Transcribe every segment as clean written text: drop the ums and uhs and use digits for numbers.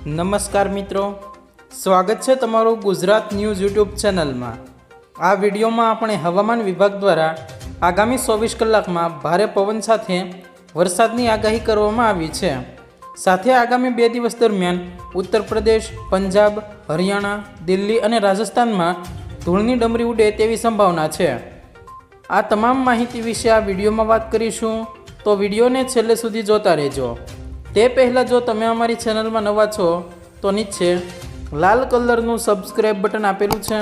નમસ્કાર મિત્રો, સ્વાગત છે તમારું ગુજરાત ન્યૂઝ યુટ્યુબ ચેનલમાં। આ વિડીયોમાં આપણે હવામાન વિભાગ દ્વારા આગામી 24 કલાકમાં ભારે પવન સાથે વરસાદની આગાહી કરવામાં આવી છે। સાથે આગામી 2 દિવસ દરમિયાન ઉત્તર પ્રદેશ, પંજાબ, હરિયાણા, દિલ્હી અને રાજસ્થાનમાં ધૂળની ડમરી ઉડે તેવી સંભાવના છે। આ તમામ માહિતી વિશે આ વિડીયોમાં વાત કરીશું, તો વિડીયોને છેલ્લે સુધી જોતા રહેજો। તે પહેલાં જો તમે અમારી ચેનલમાં નવા છો તો નીચે લાલ કલરનું સબસ્ક્રાઈબ બટન આપેલું છે,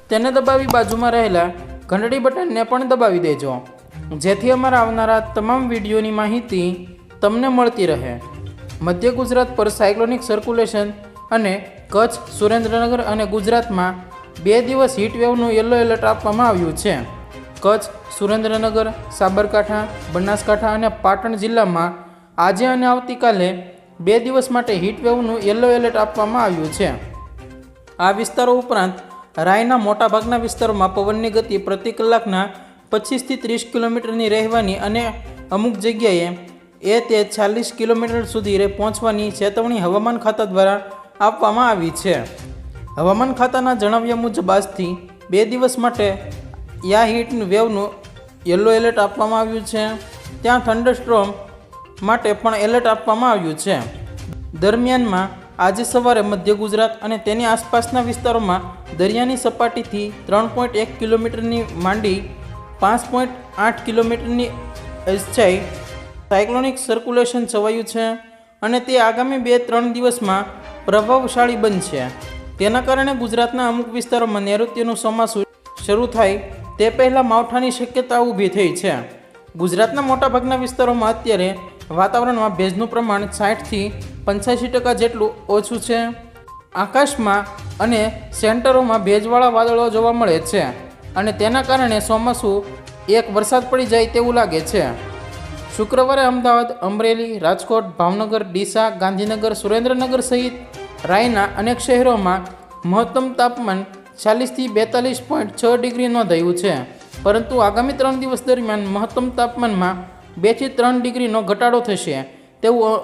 તેને દબાવી બાજુમાં રહેલા ઘંટડી બટનને પણ દબાવી દેજો, જેથી અમારા આવનારા તમામ વિડીયોની માહિતી તમને મળતી રહે। મધ્ય ગુજરાત પર સાયક્લોનિક સર્ક્યુલેશન અને કચ્છ, સુરેન્દ્રનગર અને ગુજરાતમાં 2 દિવસ હીટવેવનું યલો એલર્ટ આપવામાં આવ્યું છે। કચ્છ, સુરેન્દ્રનગર, સાબરકાંઠા, બનાસકાંઠા અને પાટણ જિલ્લામાં આજે અને આવતીકાલે 2 દિવસ માટે હીટવેવનું યલો એલર્ટ આપવામાં આવ્યું છે। આ વિસ્તારો ઉપરાંત રાયના મોટાભાગના વિસ્તારોમાં પવનની ગતિ પ્રતિ કલાકના 25 થી 30 કિલોમીટરની રહેવાની અને અમુક જગ્યાએ 40 કિલોમીટર સુધી પહોંચવાની ચેતવણી હવામાન ખાતા દ્વારા આપવામાં આવી છે। હવામાન ખાતાના જણાવ્યા મુજબ આજથી 2 દિવસ માટે યા હીટ વેવનું યલો એલર્ટ આપવામાં આવ્યું છે। ત્યાં થંડરસ્ટોર્મ માટે પણ એલર્ટ આપવામાં આવ્યું છે। દરમિયાનમાં આજે સવારે મધ્ય ગુજરાત અને તેની આસપાસના વિસ્તારોમાં દરિયાની સપાટીથી 3.1 કિલોમીટરની માંડી 5.8 કિલોમીટરની ઊંચાઈ સાયક્લોનિક સર્ક્યુલેશન છવાયું છે અને તે આગામી 2-3 દિવસમાં પ્રભાવશાળી બનશે। તેના કારણે ગુજરાતના અમુક વિસ્તારોમાં નૈઋત્યનું ચોમાસું શરૂ થાય તે પહેલાં માવઠાની શક્યતા ઊભી થઈ છે। ગુજરાતના મોટાભાગના વિસ્તારોમાં અત્યારે વાતાવરણમાં ભેજનું પ્રમાણ 60 થી 85% જેટલું ઓછું છે। આકાશમાં અને સેન્ટરોમાં ભેજવાળા વાદળો જોવા મળે છે અને તેના કારણે ચોમાસું વરસાદ પડી જાય તેવું લાગે છે। શુક્રવારે અમદાવાદ, અમરેલી, રાજકોટ, ભાવનગર, ડીસા, ગાંધીનગર, સુરેન્દ્રનગર સહિત રાયના અનેક શહેરોમાં મહત્તમ તાપમાન 40 થી 42.6 ડિગ્રી નોંધાયું છે, પરંતુ આગામી 3 દિવસ દરમિયાન મહત્તમ તાપમાનમાં 2 થી 3 ડિગ્રીનો ઘટાડો થશે તેવું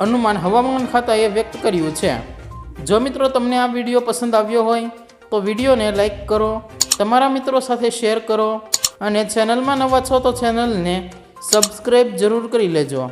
અનુમાન હવામાન ખાતાએ વ્યક્ત કર્યું છે। જો મિત્રો તમને આ વિડીયો પસંદ આવ્યો હોય તો વિડીયોને લાઈક કરો, તમારા મિત્રો સાથે શેર કરો અને ચેનલમાં નવા છો તો ચેનલને સબસ્ક્રાઈબ જરૂર કરી લેજો।